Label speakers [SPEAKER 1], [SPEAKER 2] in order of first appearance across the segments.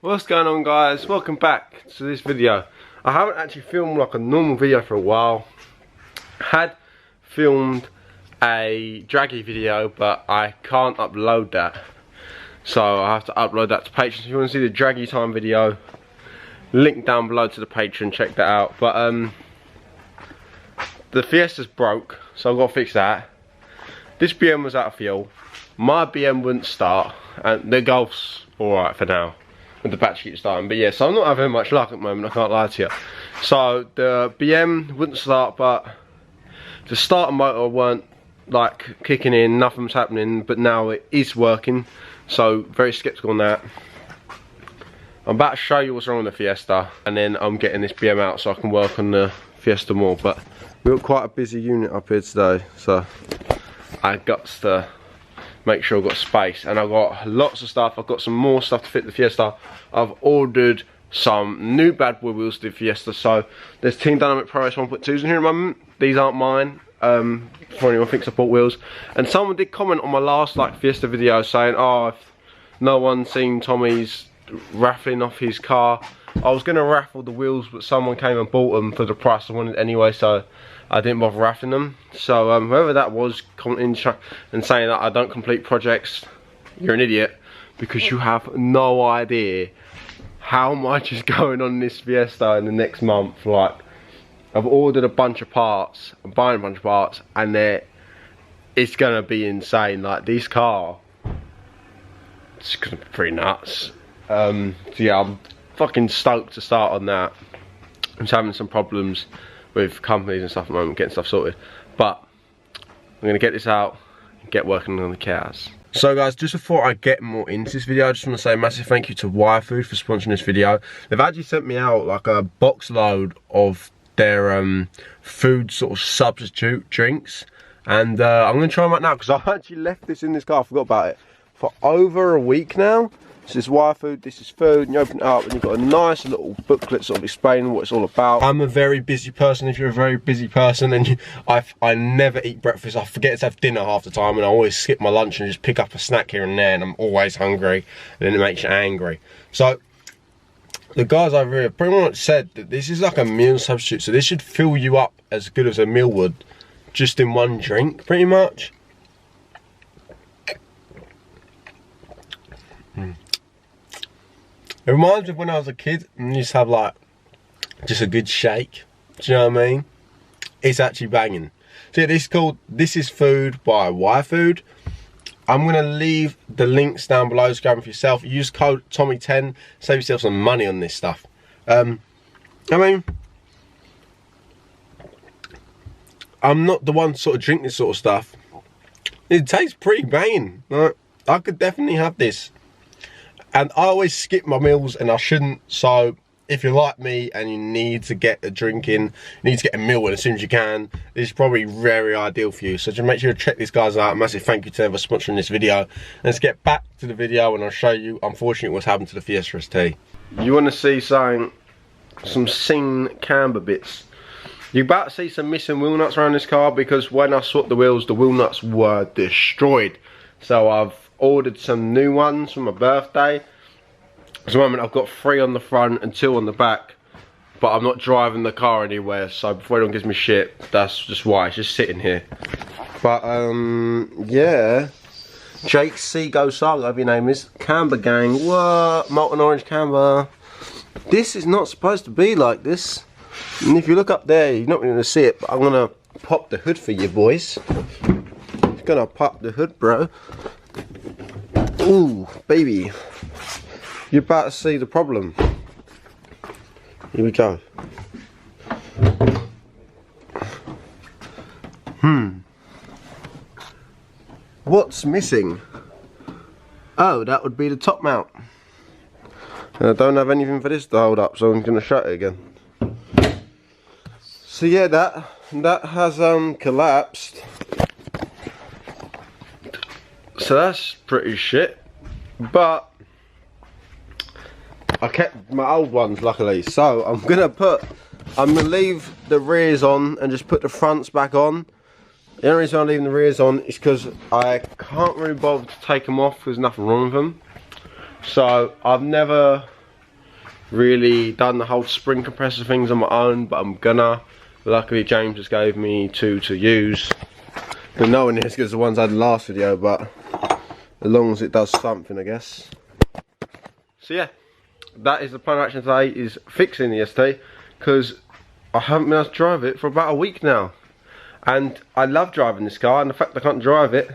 [SPEAKER 1] What's going on, guys? Welcome back to this video. I haven't actually filmed like a normal video for a while. Had filmed a draggy video, but I can't upload that, so I have to upload that to Patreon. So if you want to see the draggy time video, link down below to the Patreon, check that out. But the Fiesta's broke, so I've got to fix that. This BM was out of fuel. My BM wouldn't start, and the Golf's alright for now, with the battery keeps starting. But yeah, so I'm not having much luck at the moment, I can't lie to you. So the BM wouldn't start, but the starter motor weren't like kicking in, nothing was happening, but now it is working, so very skeptical on that. I'm about to show you what's wrong with the Fiesta, and then I'm getting this BM out so I can work on the Fiesta more. But we've got quite a busy unit up here today, so I got to make sure I've got space, and I've got lots of stuff. I've got some more stuff to fit the Fiesta. I've ordered some new bad boy wheels to the Fiesta, so there's Team Dynamic Pro S 1.2s in here at the moment. These aren't mine, for anyone who thinks I bought wheels. And someone did comment on my last Fiesta video saying, oh, if no one's seen Tommy's raffling off his car. I was going to raffle the wheels, but someone came and bought them for the price I wanted anyway, so I didn't bother raffling them. So whoever that was commenting and saying that I don't complete projects, you're an idiot, because you have no idea how much is going on in this Fiesta in the next month. Like, I've ordered a bunch of parts, I'm buying a bunch of parts, and it's gonna be insane. Like, this car, it's gonna be pretty nuts. So yeah, I'm fucking stoked to start on that. I'm just having some problems with companies and stuff at the moment, getting stuff sorted, but I'm gonna get this out and get working on the cars. So guys, just before I get more into this video, I just want to say a massive thank you to Food for sponsoring this video. They've actually sent me out like a box load of their food sort of substitute drinks, and I'm gonna try them out now, because I actually left this in this car, I forgot about it, for over a week now. This is Food, this is food, and you open it up and you've got a nice little booklet sort of explaining what it's all about. I'm a very busy person. If you're a very busy person, then I never eat breakfast. I forget to have dinner half the time, and I always skip my lunch and just pick up a snack here and there, and I'm always hungry, and then it makes you angry. So the guys over here pretty much said that this is like a meal substitute, so this should fill you up as good as a meal would, just in one drink pretty much. It reminds me of when I was a kid and used to have like just a good shake. Do you know what I mean? It's actually banging. So yeah, This Is Food by Food. I'm gonna leave the links down below to grab them for yourself. Use code Tommy10, save yourself some money on this stuff. I mean, I'm not the one to sort of drink this sort of stuff. It tastes pretty banging. Like, I could definitely have this. And I always skip my meals, and I shouldn't. So if you're like me and you need to get a drink in, you need to get a meal in as soon as you can, this is probably very ideal for you. So just make sure to check these guys out. A massive thank you to them for sponsoring this video. Let's get back to the video, and I'll show you, unfortunately, what's happened to the Fiesta ST. You want to see some seen camber bits. You're about to see some missing wheel nuts around this car, because when I swapped the wheels, the wheel nuts were destroyed. So I've ordered some new ones for my birthday. At the moment I've got 3 on the front and 2 on the back, but I'm not driving the car anywhere, so before anyone gives me shit, that's just why, it's just sitting here. But yeah, Jake Seago Saga, whatever your name is, Camber Gang, what? Molten Orange Camber. This is not supposed to be like this, and if you look up there, you're not going to see it, but I'm going to pop the hood for you boys. Just gonna pop the hood, bro. Ooh, baby. You're about to see the problem. Here we go. What's missing? Oh, that would be the top mount. And I don't have anything for this to hold up, so I'm gonna shut it again. So yeah, that has collapsed. So that's pretty shit, but I kept my old ones luckily. So I'm gonna leave the rears on and just put the fronts back on. The only reason I'm leaving the rears on is because I can't really bother to take them off, there's nothing wrong with them. So I've never really done the whole spring compressor things on my own, but I'm gonna. Luckily James just gave me 2 to use. But no one is as good as the ones I had in the last video, but as long as it does something, I guess. So yeah, that is the plan of action today, is fixing the ST, because I haven't been able to drive it for about a week now. And I love driving this car, and the fact I can't drive it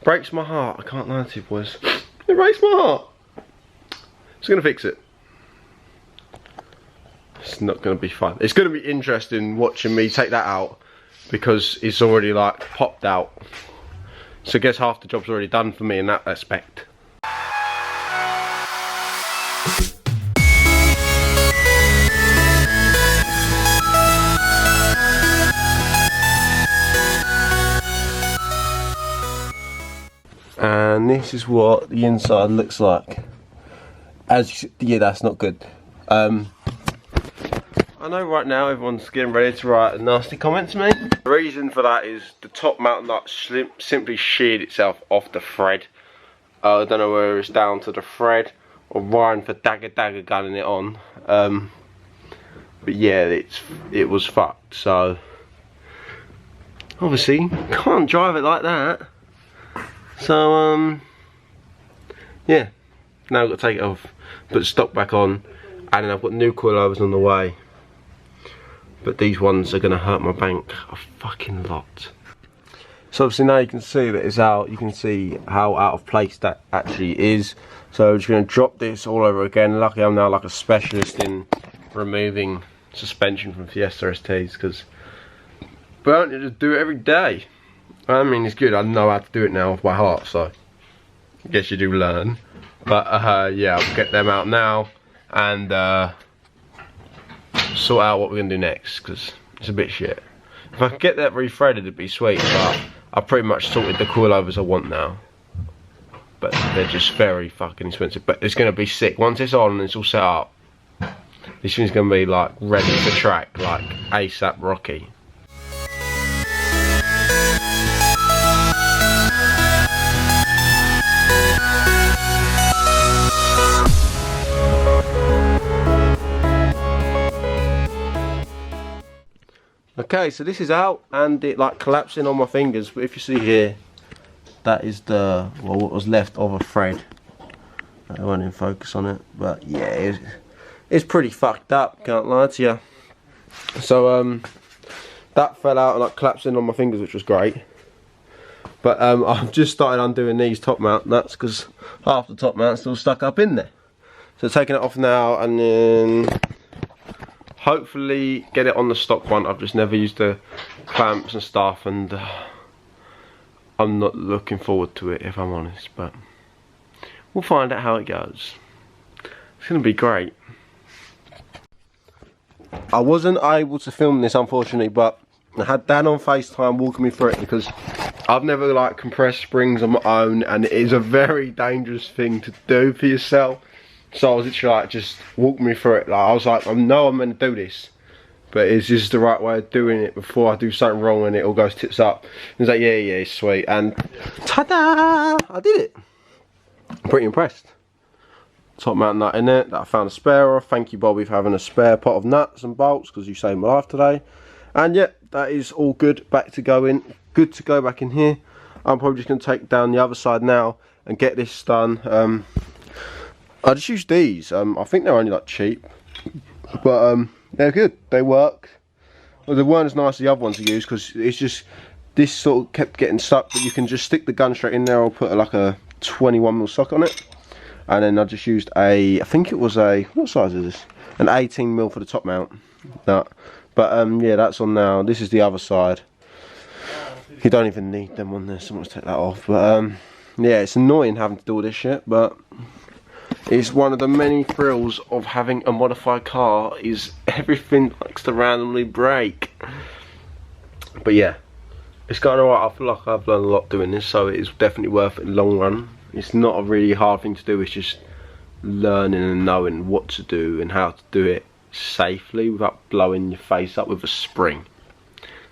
[SPEAKER 1] breaks my heart. I can't lie to you boys. It breaks my heart. Just gonna fix it. It's not gonna be fun. It's gonna be interesting watching me take that out, because it's already like popped out. So I guess half the job's already done for me in that aspect. And this is what the inside looks like. As you, yeah, that's not good. I know right now everyone's getting ready to write a nasty comment to me. The reason for that is the top mount nut simply sheared itself off the thread. I don't know whether it's down to the thread or Ryan for dagger gunning it on. But yeah, it was fucked. So obviously can't drive it like that. So yeah, now I've got to take it off, put the stock back on, and then I've got new coilovers on the way. But these ones are going to hurt my bank a fucking lot. So obviously now you can see that it's out. You can see how out of place that actually is. So I'm just going to drop this all over again. Luckily I'm now like a specialist in removing suspension from Fiesta STs, because I don't just do it every day. I mean, it's good. I know how to do it now off by heart, so I guess you do learn. But yeah, I'll get them out now and sort out what we're gonna do next, because it's a bit shit. If I could get that rethreaded, it'd be sweet. But I pretty much sorted the coilovers I want now. But they're just very fucking expensive. But it's gonna be sick once it's on and it's all set up. This thing's gonna be like ready for track, like ASAP Rocky. Okay, so this is out and it like collapsing on my fingers, but if you see here, that is the, well, what was left of a thread. I won't even focus on it, but yeah, it's pretty fucked up, can't lie to you. So that fell out and like collapsed in on my fingers, which was great. But I've just started undoing these top mount nuts, because half the top mount's still stuck up in there. So taking it off now, and then hopefully get it on the stock one. I've just never used the clamps and stuff, and I'm not looking forward to it, if I'm honest, but we'll find out how it goes. It's gonna be great. I wasn't able to film this, unfortunately, but I had Dan on FaceTime walking me through it, because I've never like compressed springs on my own, and it is a very dangerous thing to do for yourself. So I was literally like, just walk me through it. Like, I was like, I know I'm going to do this, but is this the right way of doing it before I do something wrong and it all goes tits up? He was like, yeah, it's sweet. And ta-da! I did it. I'm pretty impressed. Top mount nut in it that I found a spare of. Thank you, Bobby, for having a spare pot of nuts and bolts, because you saved my life today. And yeah, that is all good. Back to going. Good to go back in here. I'm probably just going to take down the other side now and get this done. I just used these. I think they're only like cheap, but they're good. They work. Well, they weren't as nice as the other ones to use, because it's just this sort of kept getting stuck. But you can just stick the gun straight in there, or put like a 21mm sock on it, and then I just used a, I think it was a, what size is this? An 18mm for the top mount nut. But yeah, that's on now. This is the other side. You don't even need them on there, so I'm gonna take that off. But yeah, it's annoying having to do all this shit, but it's one of the many thrills of having a modified car, is everything likes to randomly break. But yeah, it's going alright. I feel like I've learned a lot doing this, so it is definitely worth it in the long run. It's not a really hard thing to do, it's just learning and knowing what to do and how to do it safely without blowing your face up with a spring.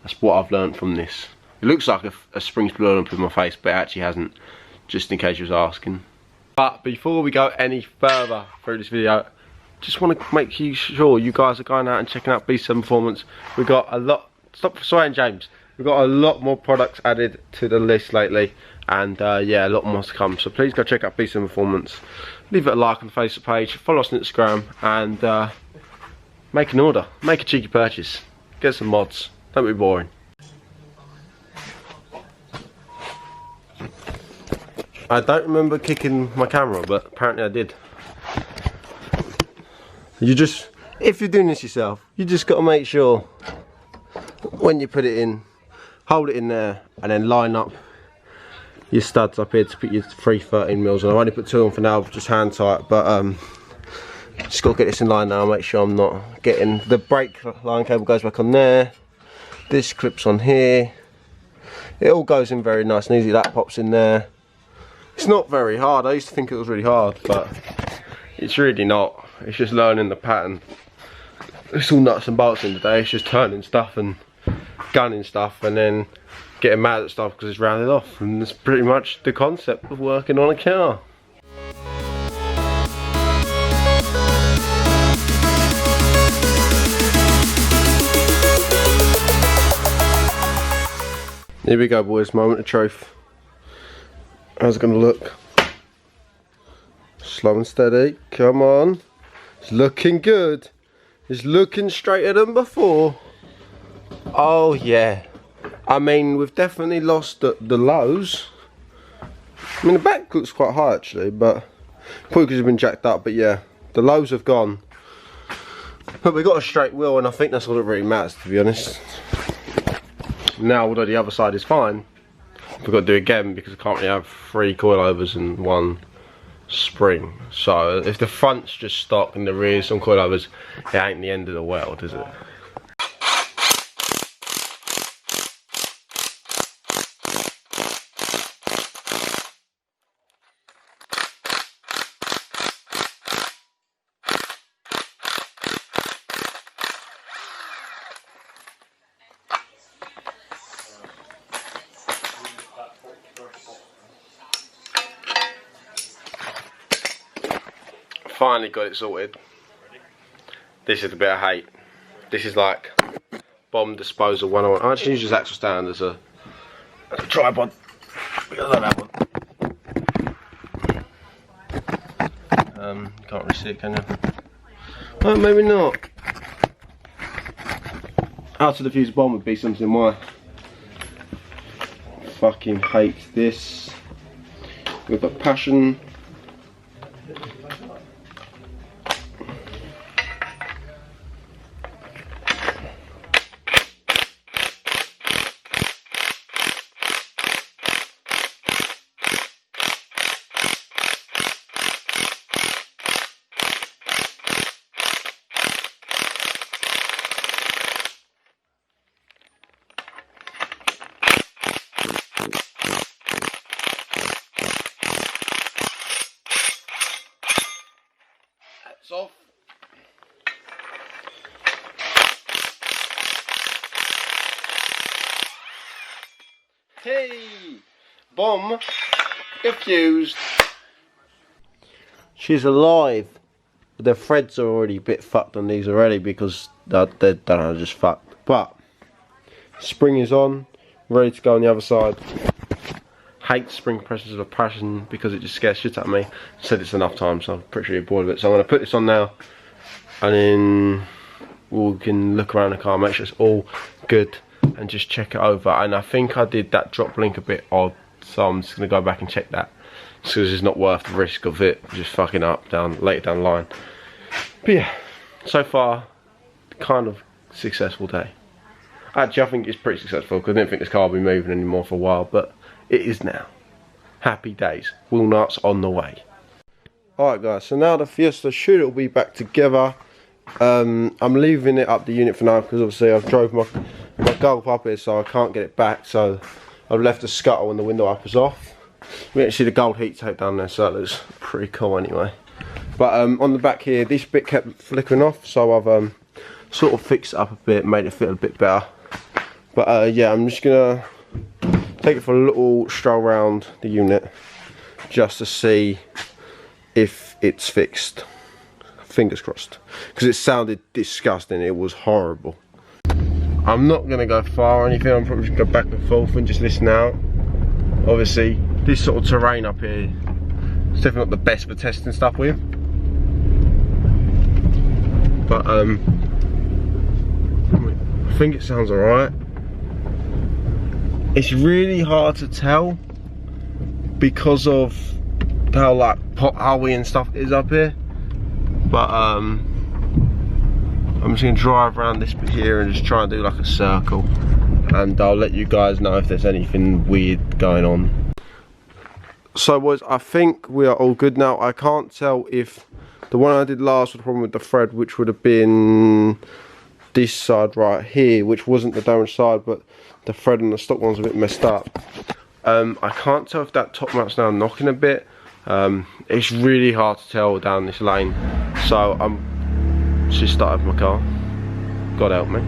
[SPEAKER 1] That's what I've learned from this. It looks like a spring's blown up in my face, but it actually hasn't, just in case you was asking. But before we go any further through this video, just want to make sure you guys are going out and checking out B7 Performance. We've got a lot, stop swearing James, we've got a lot more products added to the list lately, and yeah, a lot more to come, so please go check out B7 Performance, leave it a like on the Facebook page, follow us on Instagram, and make an order, make a cheeky purchase, get some mods, don't be boring. I don't remember kicking my camera, but apparently I did. You just, if you're doing this yourself, you just got to make sure when you put it in, hold it in there and then line up your studs up here to put your 3 13mm on. I've only put 2 on for now, just hand tight, but just got to get this in line now, make sure I'm not getting, the brake line cable goes back on there, this clips on here, it all goes in very nice and easy, that pops in there. It's not very hard. I used to think it was really hard, but it's really not. It's just learning the pattern. It's all nuts and bolts in the day. It's just turning stuff and gunning stuff and then getting mad at stuff because it's rounded off. And that's pretty much the concept of working on a car. Here we go, boys. Moment of truth. How's it gonna look? Slow and steady, come on. It's looking good. It's looking straighter than before. Oh yeah. I mean, we've definitely lost the lows. I mean, the back looks quite high actually, but probably because it's been jacked up, but yeah, the lows have gone. But we got a straight wheel, and I think that's all that really matters, to be honest. Now, although the other side is fine, we've got to do it again because I can't really have 3 coilovers and 1 spring. So if the front's just stock and the rear's some coilovers, it ain't the end of the world, is it? Finally got it sorted. This is the bit I hate. This is like bomb disposal 101. I actually use this axle stand as a tripod because I don't have one. Can't really see it, can you? Oh, maybe not. How to defuse a bomb would be something my fucking hate this with a passion. Off. Hey, bomb defused. She's alive, but the threads are already a bit fucked on these already because they're just fucked. But spring is on, ready to go on the other side. Hate spring compressors with a passion because it just scares shit out of me. I said it's enough time, so I'm pretty sure you're bored of it. So I'm going to put this on now, and then we can look around the car, make sure it's all good, and just check it over. And I think I did that drop link a bit odd, so I'm just going to go back and check that, because it's not worth the risk of it just fucking up later down the line. But yeah, so far, kind of successful day. Actually, I think it's pretty successful because I didn't think this car would be moving anymore for a while, but it is now. Happy days. Wheel nuts on the way. Alright guys, so now the Fiesta should be back together. I'm leaving it up the unit for now because obviously I've drove my Gulf up here, so I can't get it back, so I've left the scuttle and the window wipers off. We can see the gold heat tape down there, so that looks pretty cool anyway. But on the back here, this bit kept flickering off, so I've sort of fixed it up a bit, made it feel a bit better. But yeah, I'm just gonna take it for a little stroll around the unit just to see if it's fixed. fingers crossed, because it sounded disgusting. It was horrible. I'm not going to go far or anything. I'm probably just going to go back and forth and just listen out. Obviously, this sort of terrain up here is definitely not the best for testing stuff with. But I think it sounds alright. It's really hard to tell because of how like potholy and stuff is up here. But I'm just gonna drive around this bit here and just try and do like a circle, and I'll let you guys know if there's anything weird going on. So boys, I think we are all good now. I can't tell if the one I did last was the problem with the thread, which would have been this side right here, which wasn't the damaged side, but the thread and the stock one's a bit messed up. I can't tell if that top mount's now knocking a bit. It's really hard to tell down this lane, so I'm just started my car. God help me.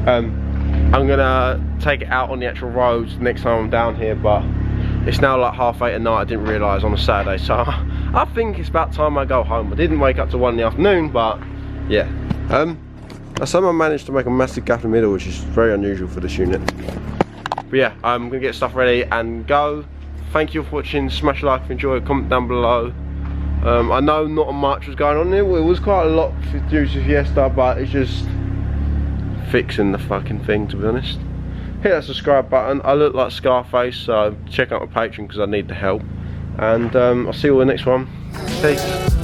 [SPEAKER 1] I'm gonna take it out on the actual roads next time I'm down here, but it's now like 8:30 at night. I didn't realise on a Saturday, so I think it's about time I go home. I didn't wake up till 1 in the afternoon, but yeah. I somehow managed to make a massive gap in the middle, which is very unusual for this unit. But yeah, I'm gonna get stuff ready and go. Thank you for watching. Smash a like if you enjoyed, comment down below. I know not much was going on here. It was quite a lot due to Fiesta, but it's just fixing the fucking thing, to be honest. Hit that subscribe button. I look like Scarface, so check out my Patreon because I need the help. And I'll see you all in the next one. Peace.